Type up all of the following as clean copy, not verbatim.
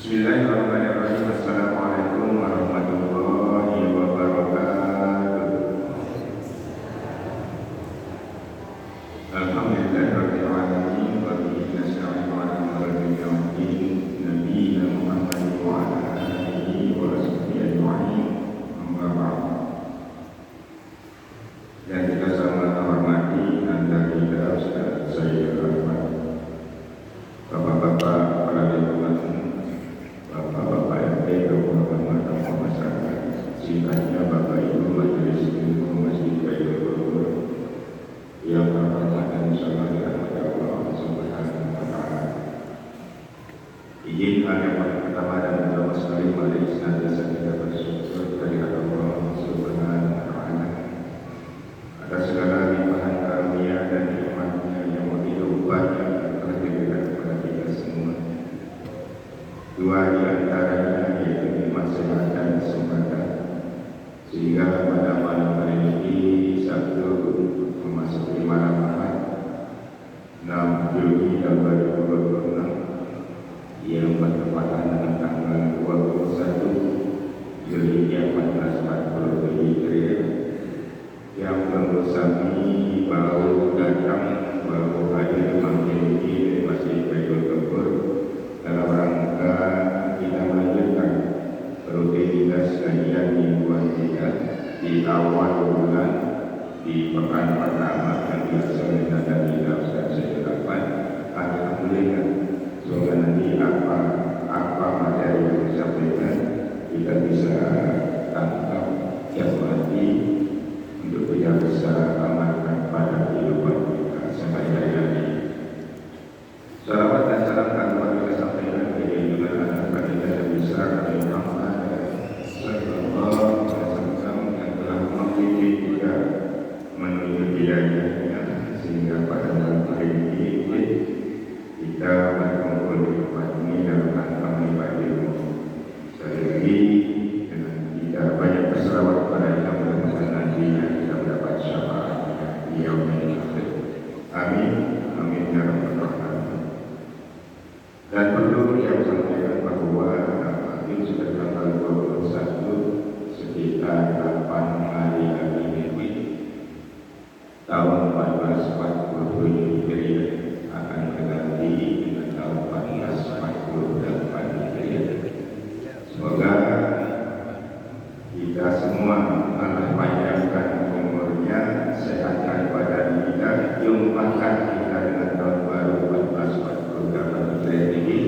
Bismillahirrahmanirrahim. Assalamualaikum warahmatullahi wabarakatuh. Alhamdulillahirabbil alamin wa bihi nasta'inu ala umuri dunya nabiyina Muhammadin wa ala alihi wa sahbihi ajma'in. Amma ba'd. Yang kita sama hormati anda kita Ustaz Sayyid Rahmat, Bapak-bapak para dewan, Bapak-bapak RT, Bapak-bapak masyarakat, singkatnya Bapak Ibu Majelis Ilmu Masjid Baitul Qur'an yang terhormat dan insyaallah dirahmati Allah Subhanahu wa taala. Izin yang paling pertama dan utama sekali mari senantiasa kita bersyukur kehadirat Allah Subhanahu wa taala atas segala limpahan karunia dan nikmat-Nya yang begitu banyak yang telah diberikan kepada kita semua. Dua di antaranya yaitu nikmat sehat dan kesempatan, sehingga pada malam hari ini Sabtu memasuki malam Ahad 6 Juni 2026 yang bertepatan dengan tanggal 21 Juli 1440 Hijriah, yang bersami baru datang baru hadir makin di Masjid Baitul Qur'an dalam rangka kita melanjutkan rutinitas kajian mingguan kita di awal bulan di pekan pertama yang dilaksanakan dari Ustaz Sayyid Rahmat. Alhamdulillah, semoga nanti apa materi yang disampaikan kita bisa tangkap yang berarti untuk yang bisa amalkan pada kehidupan kita sampai hari ini. Salawat dan salam kami kita sampaikan kepada juga anak kita yang besar Nabi Muhammad sallallahu alaihi wasallam yang telah membimbing kita menuju hidayahnya, sehingga pada malam hari ini kita berkumpul di tempat ini dalam rangka menimba ilmu. Sekali lagi dengan kita banyak berselawat kepada yang mudah-mudahan nantinya kita mendapat syafaatnya di yaumil akhir. Amin, amin ya rabbal alamin. Dan perlu yang sampaikan bahwa ini sudah tanggal 21 sekitar 8 hari lagi ini tahun 1440 Hijriah akan berganti dengan tahun 1448 Hijriah. Semoga kita semua Allah panjangkan umurnya, sehatkan badan kita, jumpakan kita dengan tahun baru 1448 Hijriah ini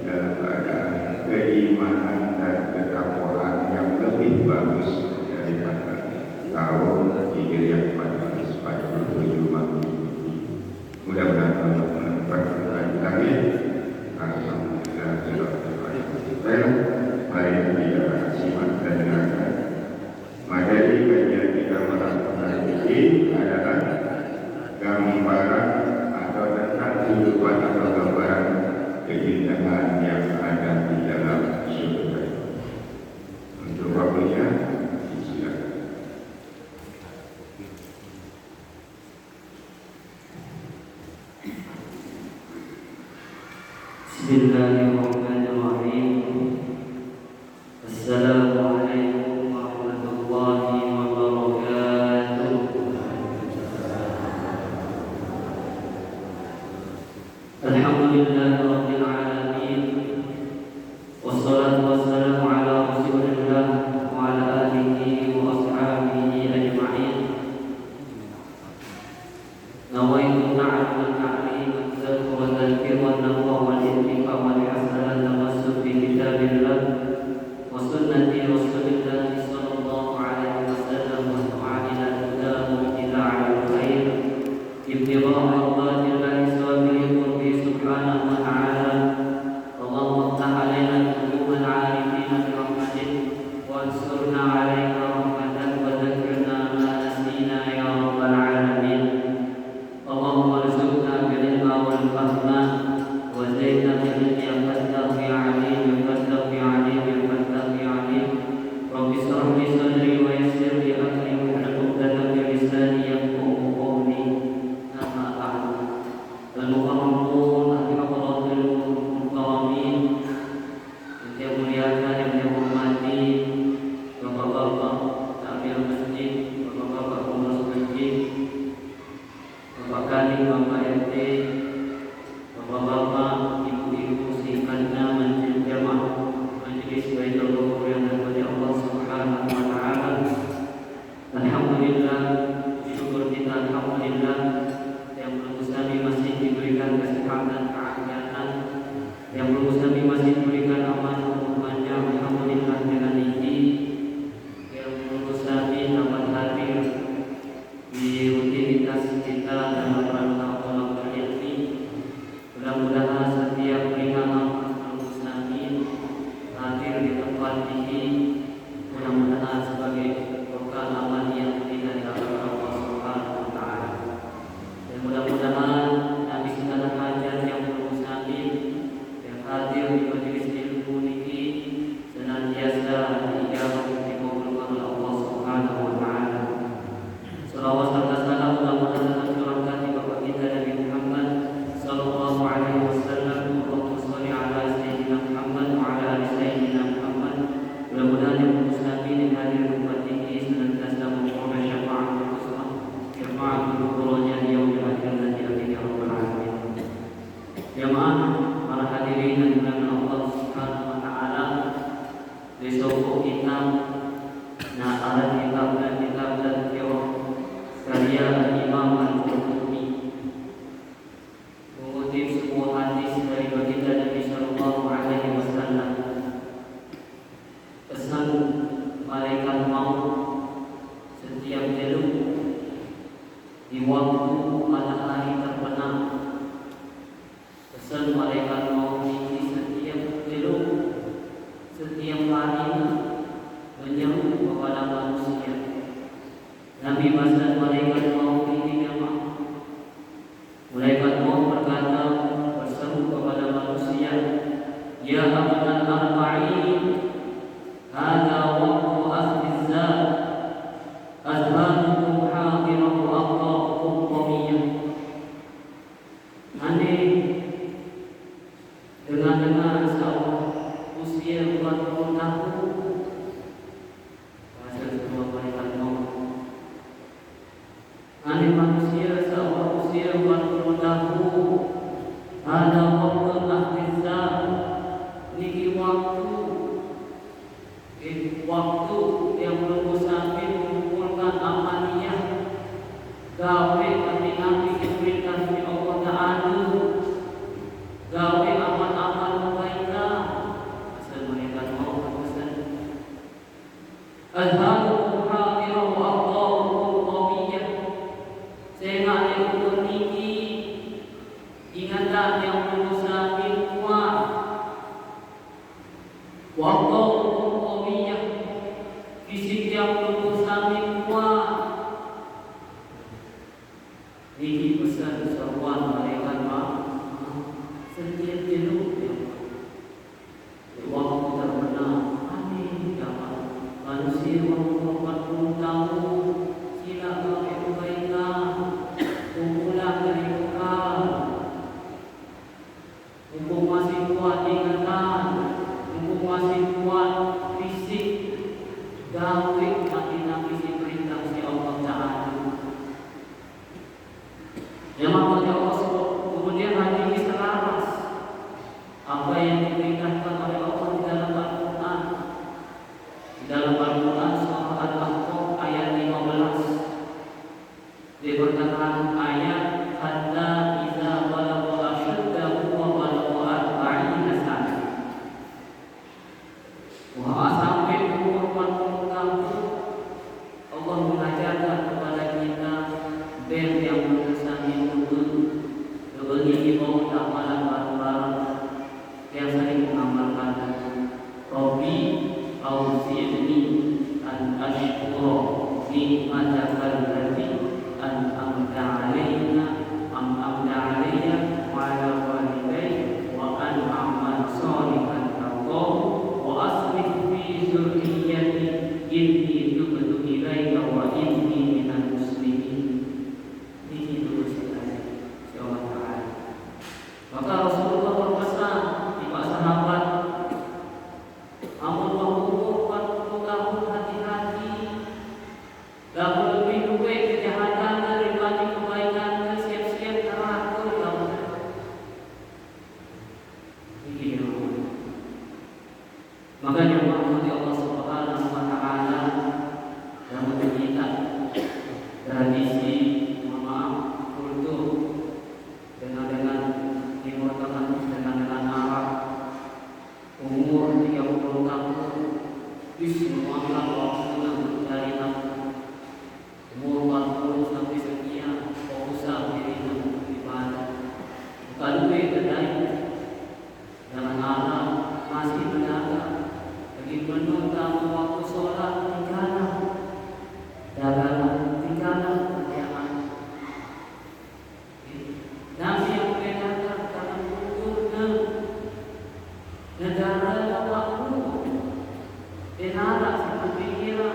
dalam keadaan keimanan dan ketakwaan yang lebih bagus daripada tahun Hijriah 1447 Masehi. Mudah-mudahan Allah menemukan lagi. Alhamdulillah. Baik, mari kita simak dan dengarkan materi kajian kita malam hari ini adalah gambaran atau tentang kehidupan atau gambaran keindahan yang ada di dalam surga. Untuk waktunya silakan. Bismillahirrahmanirrahim. Assalamualaikum warahmatullahi wabarakatuh. Alhamdulillahirabbil alamin. Wassalatu wassalamu ala Rasulillah wa ala alihi wa ashabihi ajma'in. Nawaitu ta'allum ta'lim al-dzikr wa dzikran wa al-intiqa wa al-hasanat tamassuk bi kitabillah wa sunnati Rasulillah sallallahu alaihi wasallam wa ta'ala al-huda wa ittiba'al khair ibtigha' mardatillahi subhanahu wa ta'ala. Allahumma iftah 'alaina quluban 'arifina bi rahmatik wa ansurna 'alaika rahmatan wa dhakkirna ma nasina ya rabbal alamin. Allahumma arzuqna bil ilma wal fahma wa zaidna bil ilmi ya fattah ya alim ya fattah ya alim ya fattah ya alim. Rabbi shrah li sadri wa yassir li amri wahlul 'uqdatam min lisani yafqahu qawli. Amma ba'du. Al-mukarramun al-hadratul mukaramin pesan malaikat maut ini setiap elok, setiap harinya menyeru kepada manusia. Nabi pesan malaikat maut ini jemaah. Malaikat maut berkata, berseru kepada manusia, ya abnal arba'in, hadha waqtu akhizah, azhanukum hadiratu aqtaqukum qawiyah. Aneh dengar seorang usia 40 tahun bahasa kedua malaikat maut. Aneh manusia seorang usia 40 tahun, ada waktu akhizah, niki waktu yang belum sampai mengumpulkan amaliyah gawe nabi diperintah oleh Allah Ta'ala, gawe amal-amal kebaikan. Asal mereka mau pesan azharukum hadirah wa aqtaqukum qawiyah. Sehingga yang niki ingatan yang belum sampai kuat, wa aqtaqukum qawiyah, fisik yang belum sampai kuat. Ini pesan seruan malaikat maut. Setiap jenuh waktu terbenam. Amin jamaah. Manusia waktu 40 tahun sila gawe kebaikan, kumpulan dari bekal. Mumpung masih kuat ingatan, mumpung masih kuat fisik, gawe mati perintah si Allah Ta'ala. Yang maksudnya Allah kemudian hati ini selaras apa yang diperintahkan oleh Allah di dalam Al-Quran. Di dalam Al-Quran surah Al-Ahqaf ayat 15 dikatakan ayat hatta iza balagha ashuddahu wa balagha arba'ina sanah. Wah, sampai umur 40 tahun Allah mengajarkan kepada kita bel yang bersami untuk berbagi mau amalan barang-barang yang sering mengamalkan Rabbi auzi'ni an ashkura nikmataka allati an'amta 'alaina wa 'ala walidayya wa an a'mal shalihan tardahu wa aslih fi dzurriyyati inni tubtu ilaika wa inni minal muslimin. Ini dulu sekali Allah Ta'ala. Maka Rasulullah berpesan kepada sahabat, amun umur 40 tahun hati-hati, lalu lebih luwe kejahatan daripada kebaikan, siap-siap teratur kamu. Ini makanya Allah Subhanahu wa Ta'ala yang mengingat tradisi kultur dengan Arab umur 30 tahun disemuakan waktu dari umur 40 sampai sekian fokuslah diri ibadah bukan duit kedai dengan alam masih berdagang lagi penuh tamu waktu sholat tinggalan dagangan tinggalan Nabi yang membedakan karena kulturnya negara waktu denara seperti Iran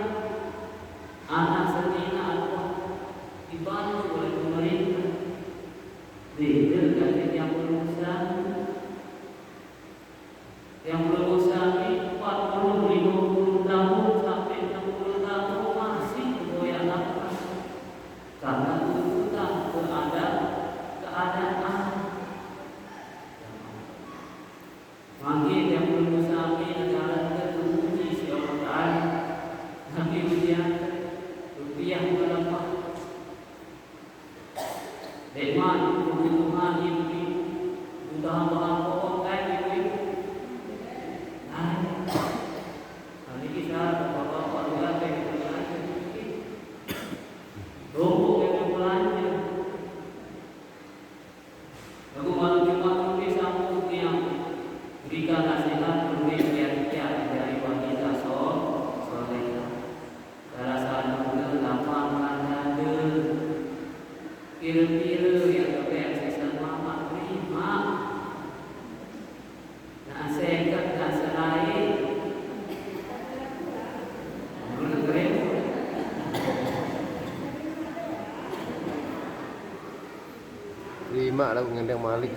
Simak lah ngandang Malik.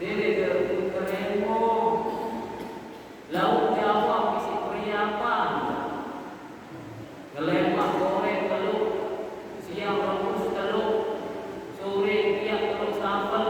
Dede keremo. Laut Jawa isi periapan. Gelemak goreng telur. Siang rebus telur. Sore tiap telur sambal.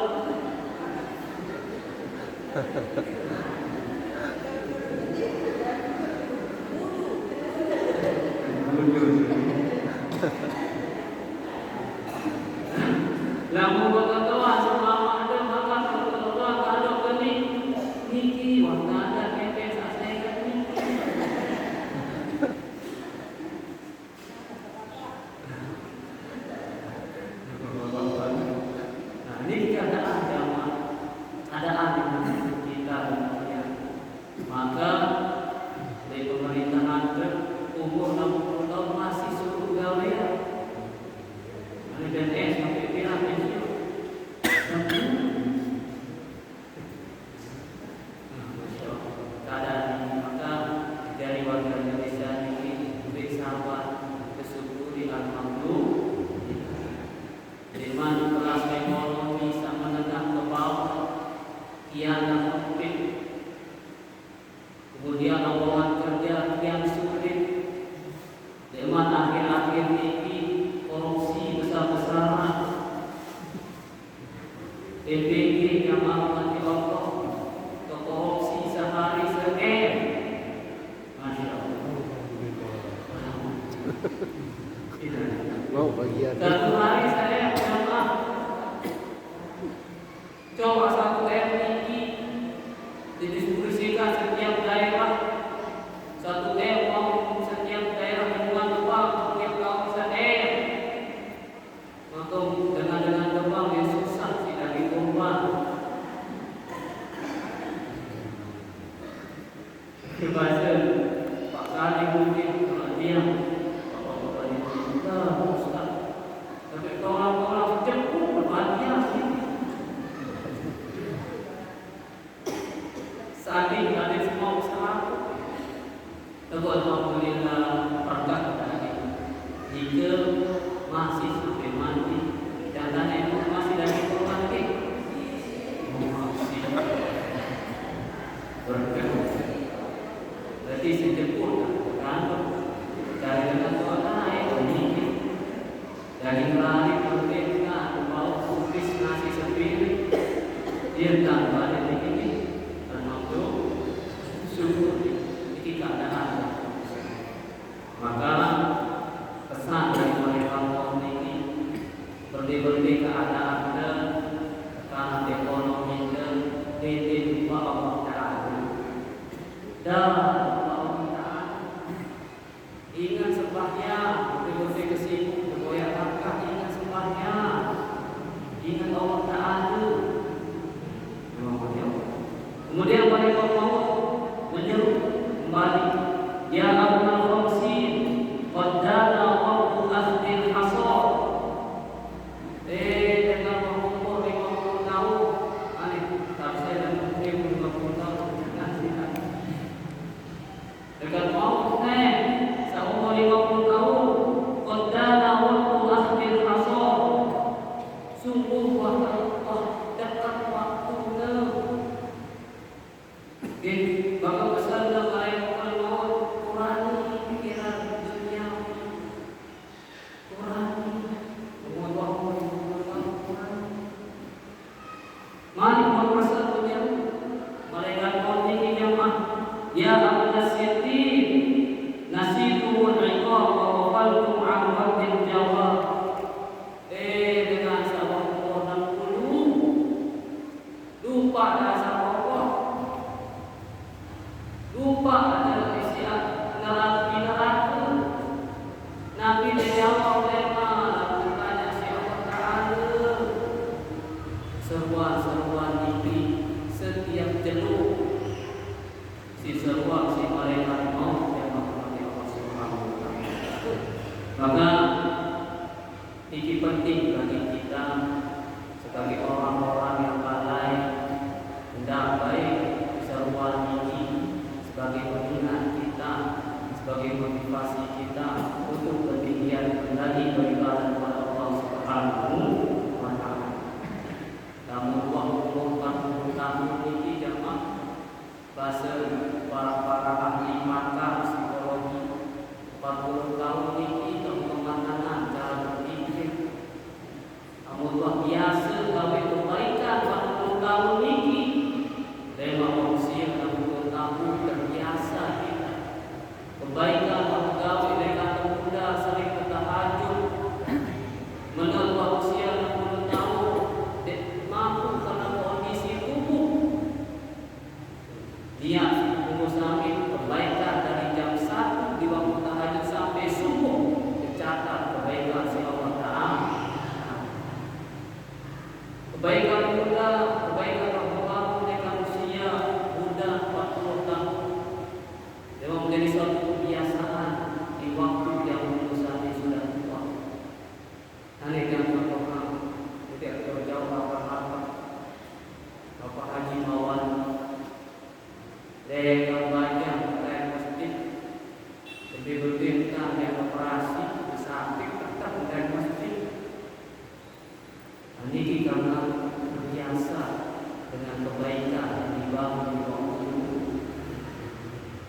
Lamu berkata semua ada makan berkata ada kening niki warna ada kepes asli kening. Nah ini keadaan jamaah, keadaan kita ya. Maka dari pemerintahan umur 60 tahun masih suruh gawe. Ini BNS sampai pihak pensiun. Keadaan ini maka dari warga Indonesia ini bersabar, bersyukuri alhamdulillah. Dengan kelas ekonomi sama menengah ke bawah, kian sempit. Kemudian lowongan kerja kian sulit. Dengan akhir-akhir ini korupsi besar-besaran. DPG yang mati Allah ke korupsi sehari se-M. Masya Allah. Mau bagian. Satu hari saya jamaah. Coba satu M ini didistribusikan setiap daerah. Satu M mau setiap daerah dibuat uang setiap tahun se-M. Maka dengan demam yang susah tidak dikorban. Kebaca Pak Kali mungkin kalau diam bapak-bapak ini sudah Ustaz. Tapi orang-orang jemput berbahagia. Saat ini ada semua usaha. Tapi alhamdulillah berkat dari jika masih sampai mati dan tanya informasi dari informasi berkat berarti sejemput kan dari dengan suara air ini dari lari berdekat bau kupis nasi sendiri dia tak balik ini alhamdulillah syukur ini keadaan. Maka pesan dari mereka ini berdi keadaan karena ekonomi dan Allah Ta'ala dan Allah Ta'ala ingat sembahyang berdi kesibuk bergoyang langkah ingat sembahyang ingat Allah Ta'ala. Kemudian mereka mau menyeru kembali ya Abdul Khamsin qaddana waqtu akhdil hasad. Dengan umur 50 tahun aneh tak saya dan umur 50 tahun biasa gawe kebaikan 40 tahun ini. Lema manusia 60 tahun terbiasa kita. Kebaikan gawe dengan muda sering bertahajud. Menurut manusia 60 tahun mampu karena kondisi tubuh. Dia mengusahakan kebaikan dari jam 1 di waktu tahajud sampai subuh. Dicatat kebaikan si Allah Ta'ala. Kebaikan muda, kebaikan baru dengan usia muda 40 tahun. Dia menjadi suatu kebiasaan di waktu yang mengusahakan sudah tua. Nanti yang berdoa, tidak jauh-jauh apa-apa. Bapak Haji Mawan, yang banyak dari masjid, lebih bertindak yang operasi, sakit tetap dari masjid. Ini karena terbiasa dengan kebaikan yang dibangun di waktu itu.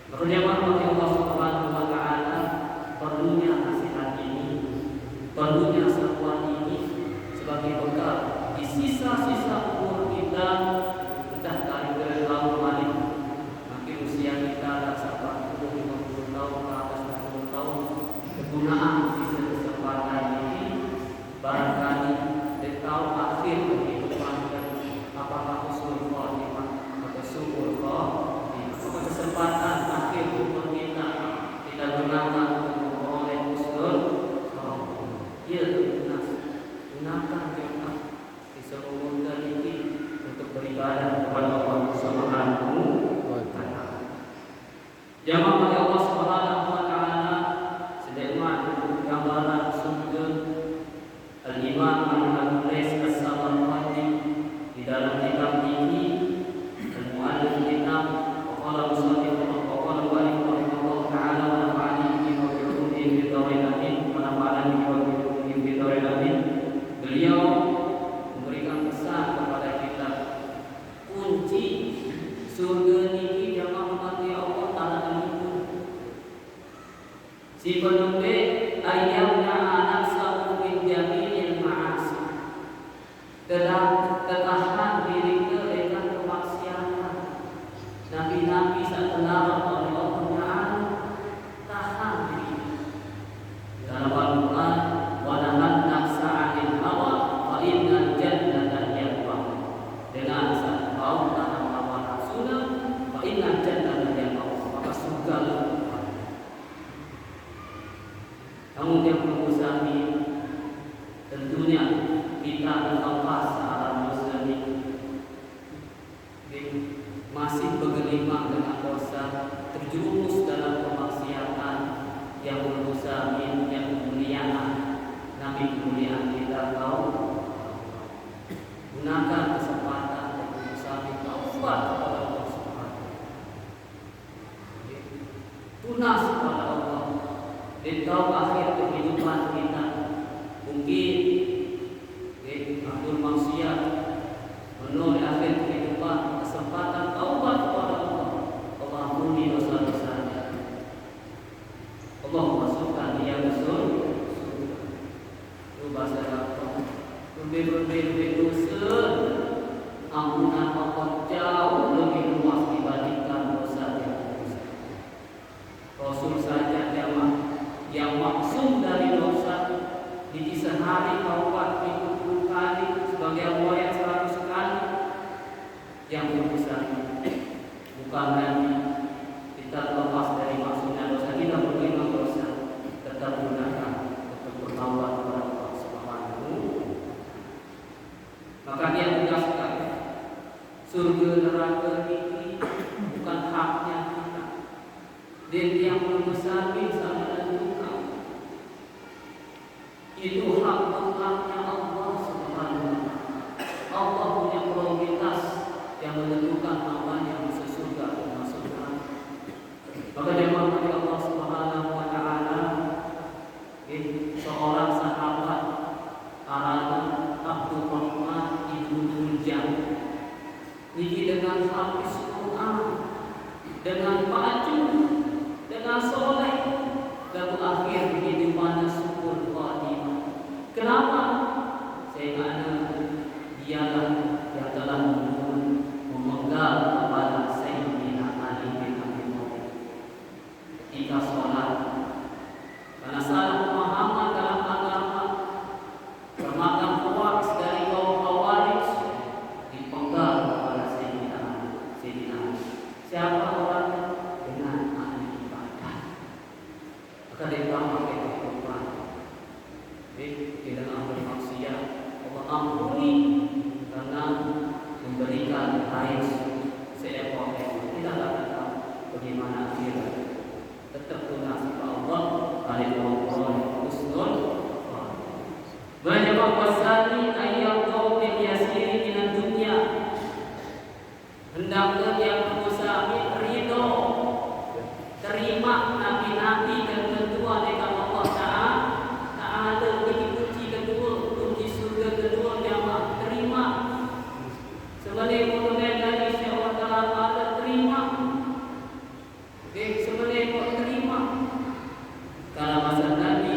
Berjamaah bagi Allah Subhanahu wa Ta'ala, perlunya nasihat ini, perlunya seruan ini sebagai bekal di sisa-sisa umur kita, entah dari tahun balik. Mungkin usia kita dah sampai 50 tahun ke atas 60 tahun. Kegunaan sisa kesempatan ini barangkali di tahun akhir kehidupan dan apakah usul khotimah atau syukur khotimah. Apakah kesempatan akhir umur kita gunakan untuk memperoleh usul khotimah. Ya, gunakan kita di seluruh ini untuk beribadah kepada Allah Subhanahu wa Ta'ala. Jamaah bagi Allah Subhanahu wa Ta'ala, sedemikian gambaran surga Al-Imam Al-Hadis As-Samarqandi di dalam kitab ini, Al-Mu'allif kitab Waqala Musannif Waqala Mu'allif Rahimahullah Ta'ala wa nafa'ani bihi wa bi'ulumihi fi dawil amin wa nafa'ani bihi wa bi'ulumihi fi dawil amin. Beliau memberikan pesan kepada kita, kunci surga ini jamaah mati Allah Ta'ala itu si penuntut ayamna anak sabu min jamil ma'asi, tertahan diri dengan kemaksiatan. Nabi-nabi setelah oleh Allah Ta'ala tahan diri dalam Al-Quran, wa nahan nafsa 'anil hawa wa innal jannata yaqwa, dengan mau tahan hawa nafsunya wa innal jannata yaqwa, maka surga. Namun yang berusaha tentunya kita lepas alam dosa ini, masih bergelimang dengan dosa, terjerumus dalam kemaksiatan yang berusaha yang kemuliaan Nabi kemuliaan kita tahu. Gunakan kesempatan dan berusaha taubat kepada Allah Subhanahu. Tunas kepada Allah di tahun akhir kehidupan kita. Mungkin akhir maksiat, menolak akhir kehidupan, kesempatan taubat kepada Allah. Allah ampuni dosa-dosanya. Allah masukkan dia ke surga. Bahasa Arab, lebih dosa, ampunan Allah jauh lebih luas dibandingkan dosa yang dosa. Rasul saja yang maksum dari dosa di sehari taubat 30 kali, sebagai riwayat 100 kali. Yang berbesar bukan lagi kita lepas dari maksudnya dosa, kita berlima dosa, tetap gunakan untuk bertaubat kepada Allah Subhanahu. Maka dia tegaskan surga neraka ini bukan haknya kita, dan yang berbesar bisa menentukan. Itu hak mutlaknya Allah Subhanahu wa Ta'ala. Allah punya prioritas yang menentukan hambanya masuk surga atau masuk neraka. Maka jemaah dari Allah Subhanahu wa Ta'ala, seorang sahabat Arana Abdurrahman ibnu Muljam, ini dengan hafiz Quran, dengan baju, dengan soleh, lalu akhir kehidupannya syukur khotimah. Kenapa? Saya mengampuni karena memberikan air seekor ekor. Kita tidak tahu bagaimana akhirat. Tetap guna sifat Allah al-Ghafur husnul khatimah. Banyak wasani ayat kau biasiri minat dunia. Hendaknya yang berusaha ridho, terima nabi-nabi dan ketua dengan Allah Ta'ala. Kunci kedua, kunci surga kedua jamaah terima. Sebagai momen dari Allah Ta'ala terima. Sebagai terima. Kalau masa Nabi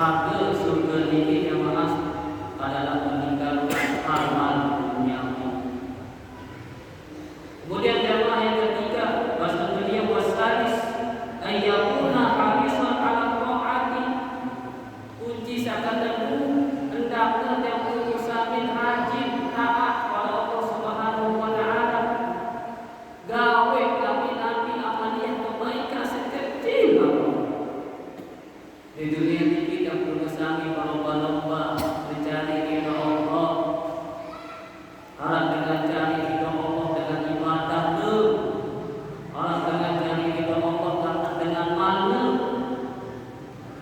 harga surga ini yang maas adalah meninggalkan hal-hal duniawi. Kemudian jamaah yang ketiga, bahasa beliau wasalis ayyakuna harisan ala ta'ati. Kunci sakatamu hendaknya yang berusaha rajin taat pada Allah Subhanahu wa taala. Gawe nabi-nabi amaliyah kebaikan sekecil apapun. Di dunia ini kita berusaha berlomba-lomba mencari ridha Allah. Harap dengan cari ridha Allah dengan ibadah tu. Harap dengan cari ridha Allah dengan mana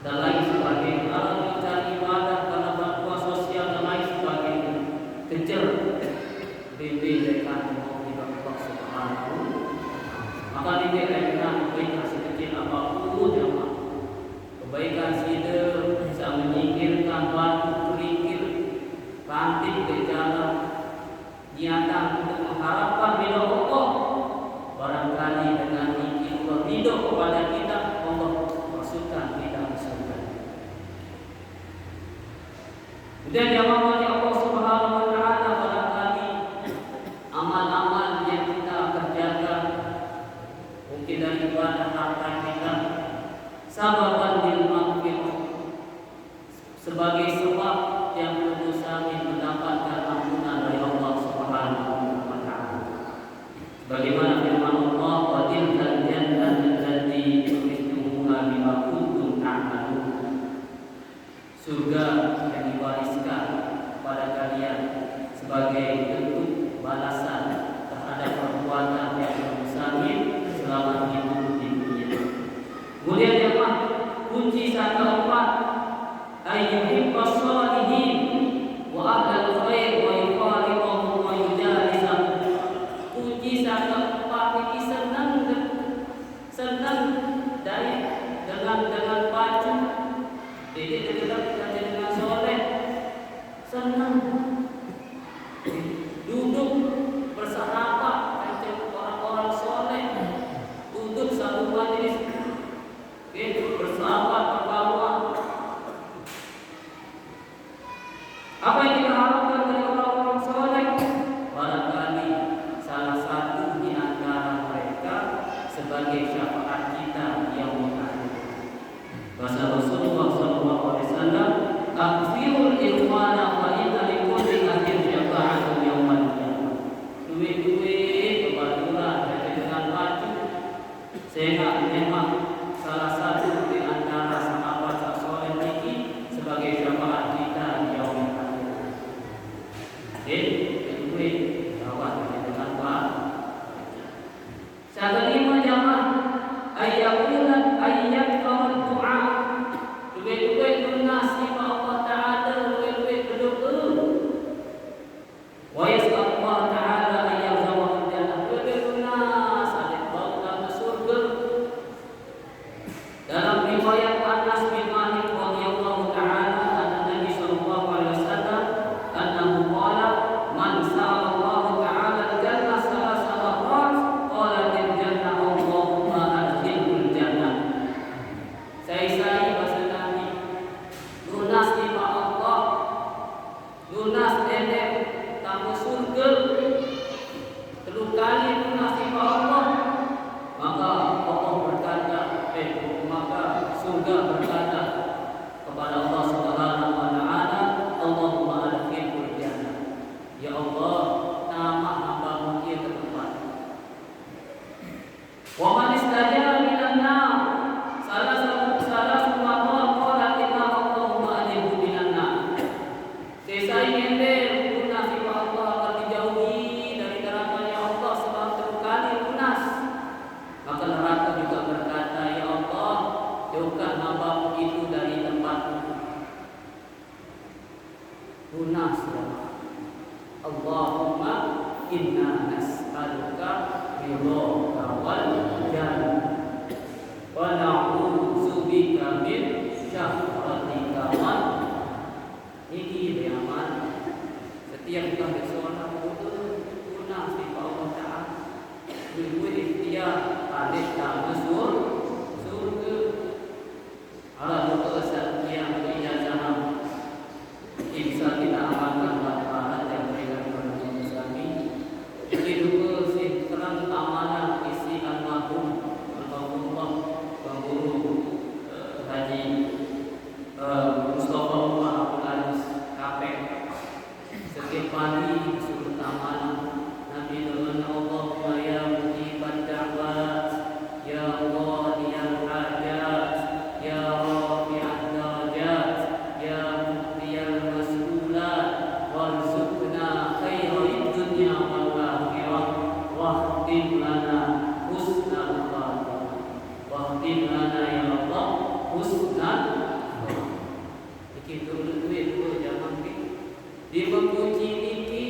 dan lain sebagainya. Harap mencari ibadah karena bantuan sosial dan lain sebagainya. Kejar diberikan ridha Allah Subhanahu. Maka diberikan kebaikan sekecil apapun yang kebaikan sider bisa menyingkirkan batu kerikil, kantik ke jalan, niatan untuk mengharapkan ridha Allah. Barangkali dengan ingin Allah ridha kepada kita, Allah maksudkan kita surga. Dan jamaah Allah Subhanahu wa taala, barangkali amal-amal yang kita kerjakan mungkin dari ibadah harta kita sababan lil maghfirah, sebagai sebab yang berusaha mendapatkan ampunan dari Allah Subhanahu wa taala. Sebagaimana firman Allah, wa tilkal jannatu allati uristumuha bima kuntum ta'malun. Surga yang diwariskan pada kalian sebagai bentuk balasan terhadap perbuatan yang berusaha selama hidup di dunia. Kemudian yang kunci keempat, ayyuhibbas shalihin wa ahlal khair wa yuqaribuhum wa yujalisuhum. Kunci keempat ini senang dari dengan baju, tidak dengan soleh, senang duduk bersahabat dengan orang-orang soleh, duduk satu majlis bersahabat berkawan. Apa yang kita harapkan dari orang-orang soleh? Barangkali salah satu di antara mereka sebagai syafaat kita yang akhir. Bahasa Rasulullah SAW, "Akhirul ikhwana wa inna likulli akhir syafa'atun yawmal qiyamah." Duit-duit kebetulan jadi dengan baju, sehingga memang salah satu di antara sahabat soleh ini sebagai syafaat kita di yaumul akhir. Jadi rawat dengan baik. Yang kelima jamaah, ayat doa apapun itu dari tempat lunas. Allahumma inna nas'aluka ridhaka wal jannah wa na'udzubika min syahwatika wan. Ini aman. Setiap kita bersolat itu lunas di Allah Ta'ala. Ibu ikhtiar adik tak masuk surga. Allah berkesan yang ijazah. Bisa kita amalkan manfaat yang berikan kepada kami. Jadi dulu sih terang amanah isi almarhum Bang Guru Haji Mustafa Umar Abdul Aziz Kapek. Setiap pagi disuruh amanah. Nabi dengan Allahumma ya mujibad da'wat, ya qadiyal hajat, ya rafi'ad darajat, ya muqtiyal mas'ulat, warzuqna khairid dunya wal akhirah, wahdim lana husnal khatimah. Wahdim lana ya Allah husnal khatimah. Begitu duit tu jangan di memuji niki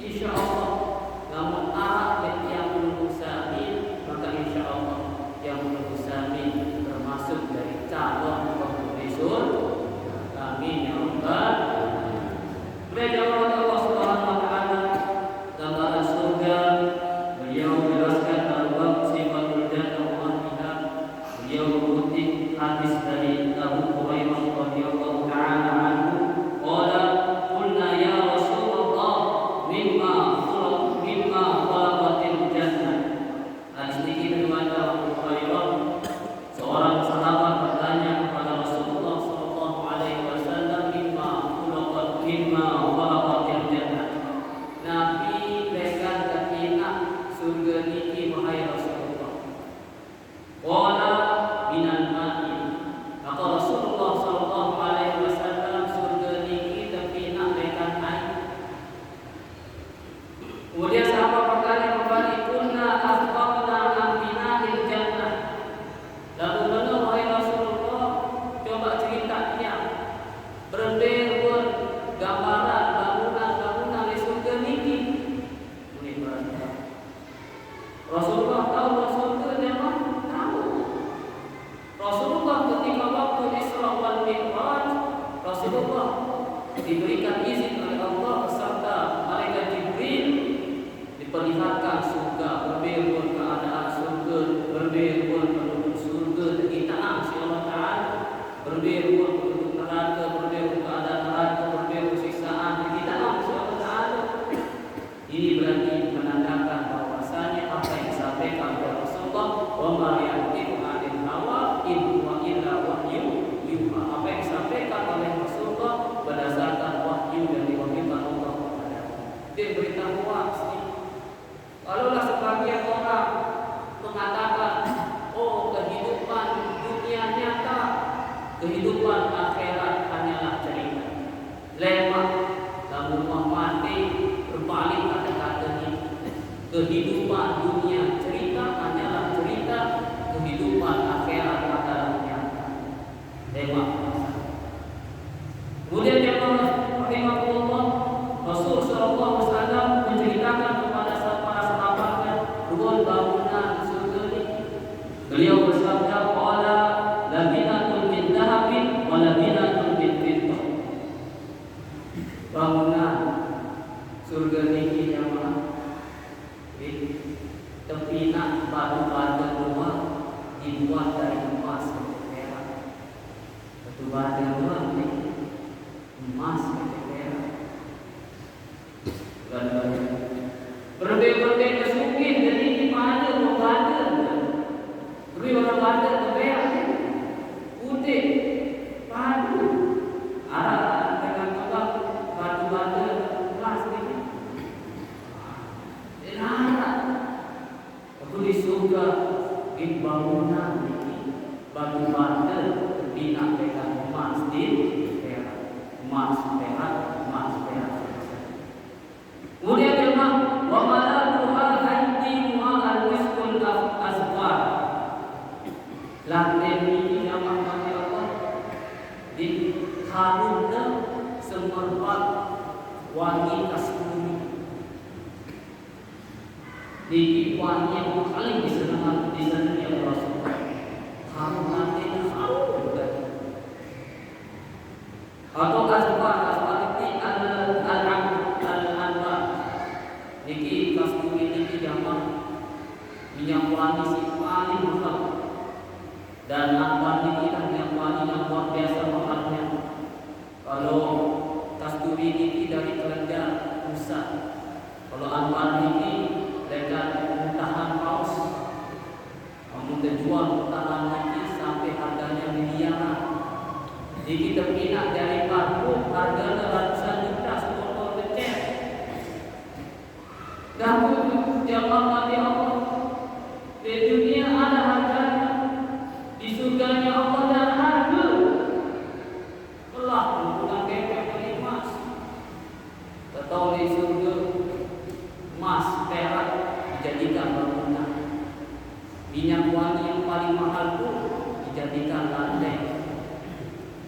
insyaallah. Namun arah yang berusamin, maka insya Allah yang berusamin termasuk dari calon penghuni surga. Amin ya Allah. Beliau Allah Subhanahu wa taala gambaran surga. Beliau menjelaskan al-bab sifatul jannah wa anha. Beliau mengutip hadis dari Abu Hurairah radhiyallahu taala anhu. Qala qulna ya Rasulullah mimma khalaqatil jannah. Hadis ini riwayat Abu Hurairah. Seorang sahabat bertanya kepada Rasulullah sallallahu alaihi wasallam mimma khalaqatil jannah. Nabi berikan ketina surga niki wahai Rasulullah. Qala minan ma'i. Maka Rasulullah sallallahu alaihi wasallam surga niki ketina berikan air. Kemudian sahabat bertanya kembali, kunna akhbarna amina il jannah. Lalu mana wahai Rasulullah, coba ceritakan berdewan gambaran bangunan di surga niki. Ini berarti Rasulullah tahu surga memang tahu. Rasulullah ketika waktu Isra wal Mi'raj, Rasulullah diberikan izin oleh Allah beserta malaikat Jibril diperlihatkan surga, berbeda keadaan surga, berbeda penduduk surga kegitaan si Allah Ta'ala, berbeda penduduk neraka, berbeda keadaan neraka, berbeda siksaan kegitaan si Allah Ta'ala. Ini berarti menandakan bahwasanya apa yang disampaikan oleh Rasulullah, wa ma yantiqu 'anil hawa in huwa illa wahyu yuha. Apa yang disampaikan oleh Rasulullah berdasarkan wahyu yang diwahyukan Allah kepada dia. Beritahu wahyu. Kalaulah sebagian orang mengatakan, oh kehidupan dunia nyata, kehidupan akhirat hanyalah cerita. Lewat namun mati berbalik kata-kata ini. Kehidupan dunia cerita hanyalah cerita, kehidupan akhirat adalah nyata. Lewat. Kemudian yang rahimahullah, Rasul sallallahu alaihi wasallam menceritakan kepada para sahabatnya dua bangunan surga ini. Beliau bersabda, qala labinatul min dhahabin wa labinatul min fiddah. Bangunan surga ini jamaah di tepian batu-batu rumah dibuat dari emas dan perak. Batu-batu rumah emas dan perak. Berbeda-beda sungkin jadi di mana membada. Beri orang bada berbeda putih padu arah dengan tukang batu-batu emas ini. Arah aku di surga di bangunan ini batu-batu terbina dengan emas di harumnya semerbak wangi kasturi. Niki wangi yang paling disenangi oleh Rasulullah. Harum nanti harum juga. Atau asbah ini al-anbar. Niki kasturi niki jamak minyak wangi si paling mahal. Dan anwar niki minyak wangi yang luar biasa mahalnya. Kalau kasturi niki dari kelenjar rusa. Kalau anwar niki dengan muntahan paus, kamu terjual muntahan niki sampai harganya miliaran. Niki terpinak dari parfum harganya ratusan juta sebotol becek. Gabung jamaah Nabi Allah. Di dunia ada harganya, di surganya Allah dan harga. Telah menggunakan kepek emas. Tahu di surga emas, perak dijadikan bangunan. Minyak wangi yang paling mahal pun dijadikan lantai.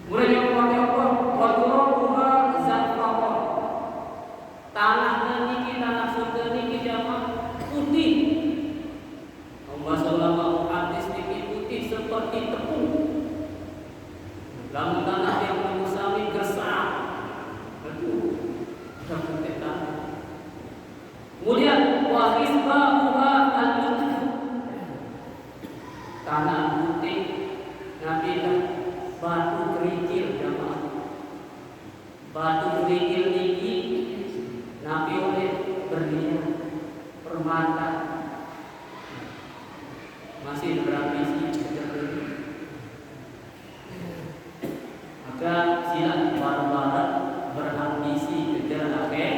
Mulai yang pakai apa? Wadrobuha zafrafah. Tanahnya niki, tanah surga niki jamaah putih. Bahasa ulama hadis niki putih seperti tepung. Dalam tanah yang mengusawi gersang. Betul. Putih tanah. Kemudian wahisbahuha al-lu'lu. Tanah putih Nabi batu kerikil jamaah. Batu kerikil niki Nabi oleh berlian, permata. Masih berambisi seperti. Maka silat barat berambisi kejar akhir.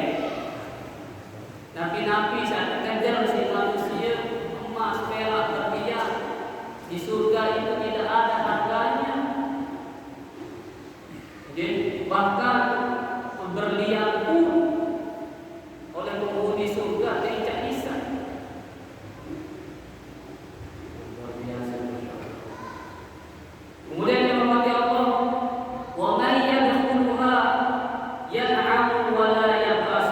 Nabi saat kejar si manusia emas, perak, berlian. Di surga itu tidak ada harganya. Jadi bahkan berlian pun oleh penghuni surga tidak bisa. Luar biasa. Kemudian yang mati Allah, wa man yadkhuluha yan'amu wa la yab'as.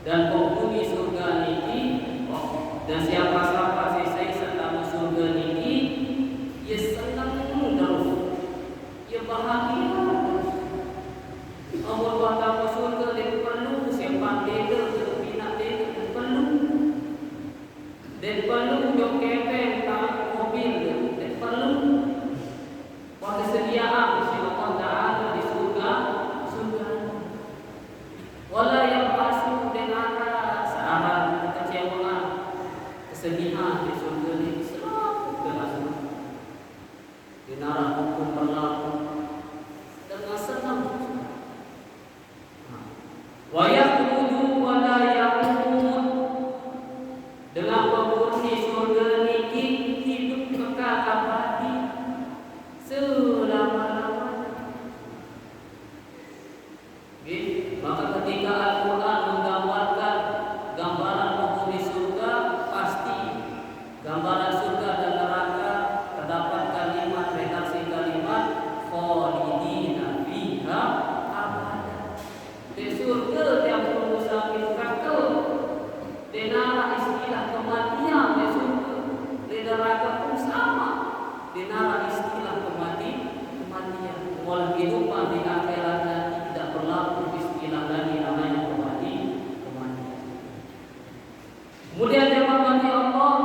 Dan penghuni surga niki, dan siapa-siapa sesai serta surga niki, ia senang terus, ia bahagia terus. Allah Taala surga dia perlu simpan deda, bina deda perlu. Dan perlu jok kepeng tak mobil dan perlu. Kesediaan si Allah Taala di surga. Wala yang pasu dengan sahabat kecewaan, kesedihan di surga ini selalu berlaku. Di neraka hukum berlaku dengan senang. Wa yaqudu wa la yaqud. Dengan penghuni surga niki hidup kekal abadi selama-lamanya. Maka ketika Al-Quran menggambarkan gambaran penghuni surga, pasti gambaran surga dan neraka terdapat kalimat, redaksi kalimat khalidina fiha abada. Di surga yang mengusahakan kekal. Di neraka istilah kematian di surga. Di neraka pun sama. Di neraka istilah kematian. Walau kehidupan di akhirat nanti tidak berlaku istilah lagi namanya kematian. Kemudian jemaah mati Allah,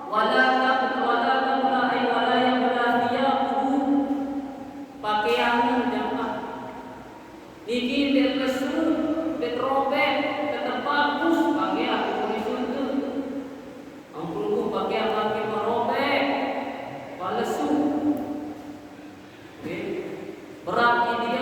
wala tabla ay wala yabla thiyabuhu. Pakaian jemaah niki delesu, ditrobek, tetap bagus pakaian di surga. Ampun pakaian lagi merobek, palesu. Berat ini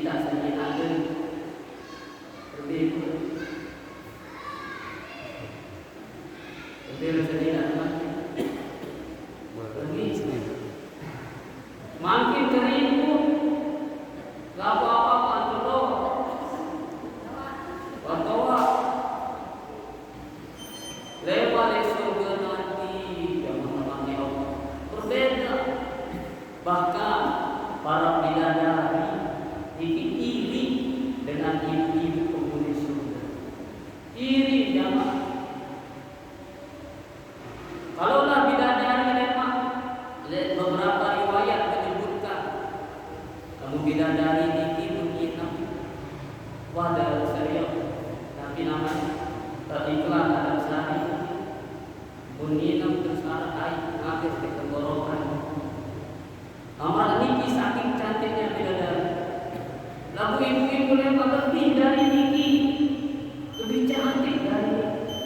kita sendiri ada lebih sendiri ada makin keribu gak apa-apa dulu berdoa lewat surga nanti yang menemani Allah berbeda. Bahkan para bidadari iri dengan ibu-ibu penghuni surga. Iri jangan. Kalaulah bidadari memang beberapa riwayat menyebutkan kamu bidadari ini menginap pada serius, tapi namanya teriklan ada sehari menginap tersara air ngalir ke tenggorokan. Amal niki saking cantiknya bidadari. Lalu ibu-ibu memang lebih dari niki, lebih cantik dari niki.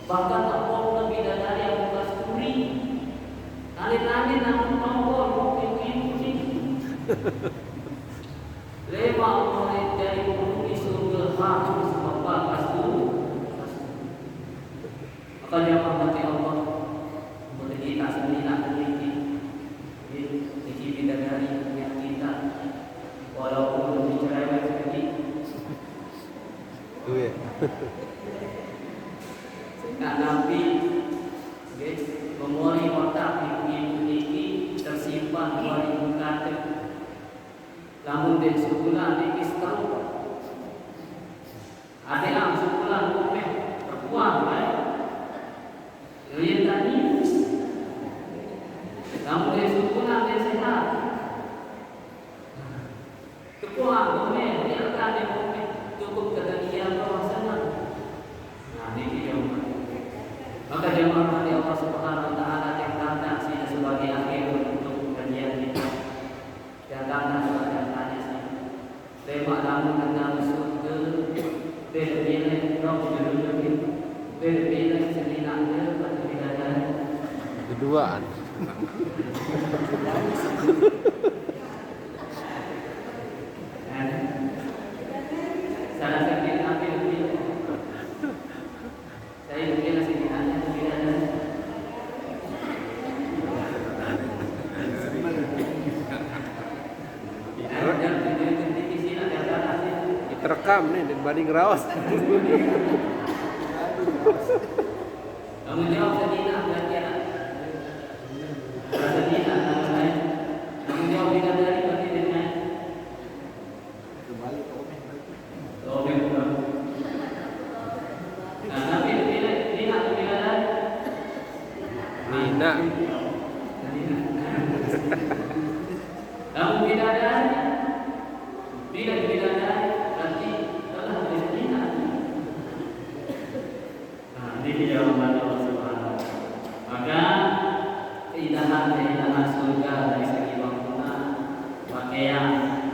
Bahkan Allah lebih dari yang kasturi. Nali-nali namun tombol ibu-ibu ini. Lema Allah dari penghuni surga harus bapak kasturi. Maka dia menghormati Allah. Boleh kita sendiri nak niki. Bidadari yang kita walaupun lebih cerewet sedikit sehingga Nabi memori otak ibu-ibu ini tersimpan 2000 kata namun di sebulan ini setahun ada yang sebulan komen perempuan yang tadi namun di sebulan dia sehat kepuang komen dia akan dia komen cukup kedagian bawah sana. Nah ini dia maka dia menghormati Allah Subhanahu Wa Taala yang datang sini sebagai akhir untuk kajian kita yang datang sebagai tanya sini lemak namun tentang surga berbeda roh judul berbeda selinangnya pada bidadari keduaan. Salah satu ambil lebih. Saya mungkin masih ditanya bidadari. Terekam nih dibanding rawas. Kamu jawab sendiri berarti anak. Sendiri anak lain. Kamu jawab bidadari berarti dengan. Komen bukan. Nah, tapi lihat bidadari. Nina. Kamu bidadari. Bila bidadari berarti telah berzina. Nah, ini jawaban Allah Subhanahu. Maka keindahan surga dari segi bangunan, pakaian,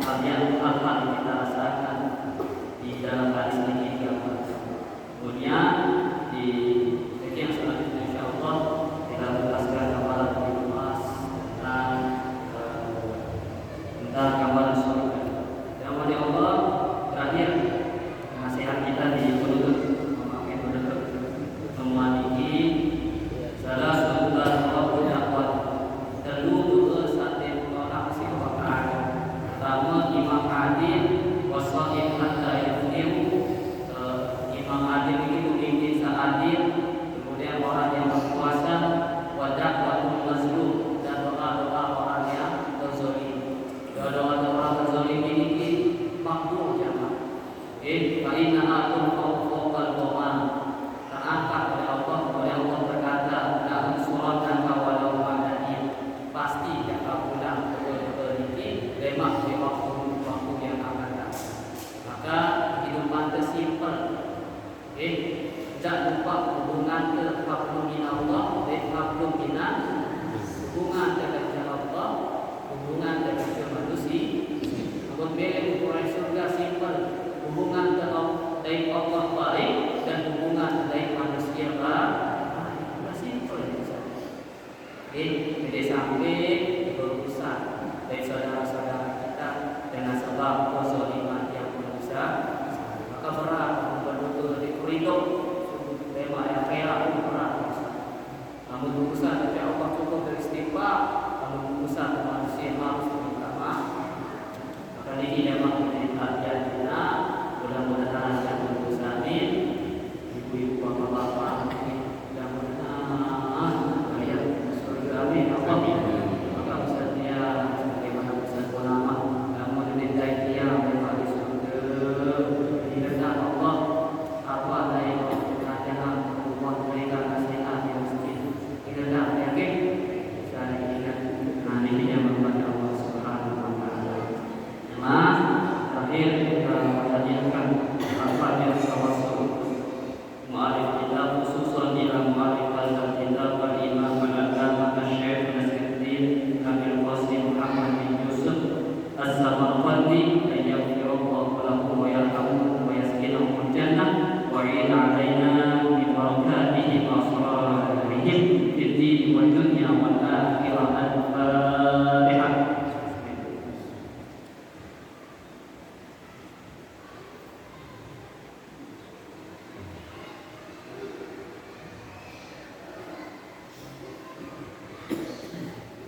hal-hal yang kita rasakan di dalam hadis ini kemudian di sekian selanjutnya insyaallah kita jelaskan gambaran lebih luas tentang gambaran surga. Yang Allah terakhir nasihat kita di penutup memakai penutup memiliki salah satu dakwah terlalu sate orang sifatkan pertama imam adil wasaib hatta yufniu imam adil ini memimpin seadil kemudian orang yang berkuasa wadah waktu mazlum dan doa-doa orang yang terzalim doa-doa orang terzalim ini makbul jamaah fa inna atum fawqal qawman terangkat oleh Allah berkata dalam surat An-Nahl pasti jika pulang betul-betul ini lemak di waktu yang akan datang. Maka kehidupan tersimpan jangan lupa hubungan ke hablum minallah dan hablum minan hubungan dengan Allah hubungan dengan manusia namun bila orang surga simpan hubungan dari Allah baik dan hubungan dari manusia baik simpan jadi sampai berurusan dari saudara-saudara kita dengan sebab Allah apa ada yang Al-Fatihah Allah berikan nasihat yang mesti kita tak yakin saya ingat nantinya kepada Allah Subhanahu wa taala. Jemaah terakhir kita hadirkan Al-Fatihah tawassul mu'alif kita khususan ila mu'alif al-kitab al-imam al-allama Syekh Nasruddin Kamil Qasim Muhammad bin Yusuf As-Samarqandi yaghfirullahu lahu wa yarhamuhu wa yaskinahu al-jannah wa ya'in 'alaina bi barakatihi wa asrarihim fid din wad dunya wal akhirah. Al-Fatihah.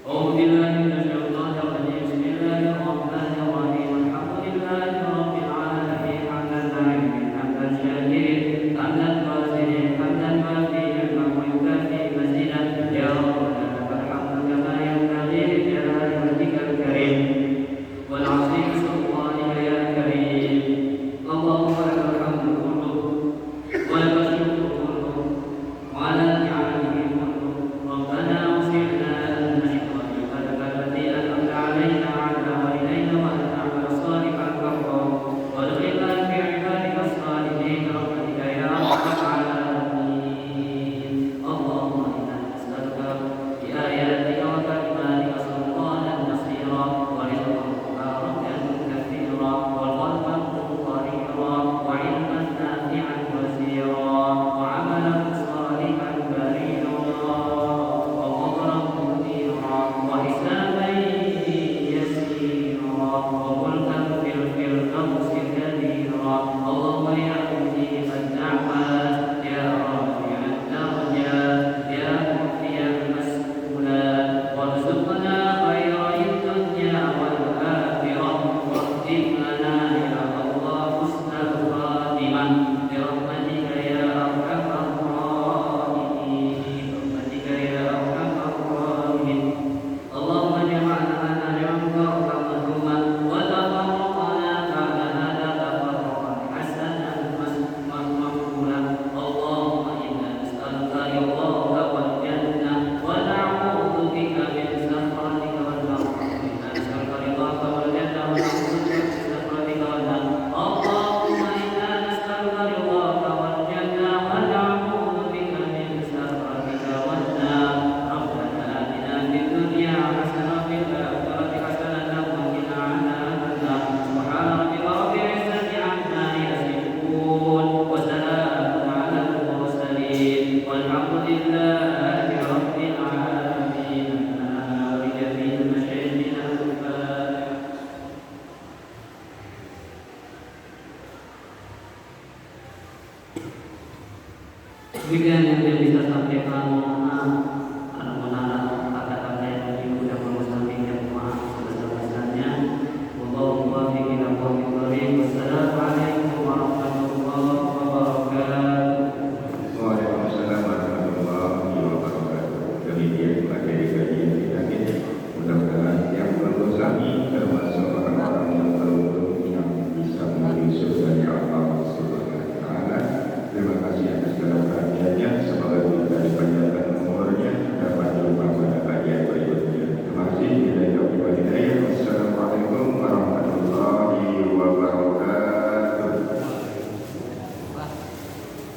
أعوذ بالله من الشيطان الرجيم. بسم الله الرحمن الرحيم. الحمد لله رب العالمين. حمدا دائما حمدا شاكرا حمدا قاسيا حمدا وافيا ويكافئ مزيدا يا ربنا لك الحمد كما ينبغي لجلال وجهك الكريم والعظيم سلطانك يا كريم. اللهم لك الحمد كله ولك الشكر كله وعلى نعمه كله. ربنا وسعنا Demikian yang bisa sampaikan.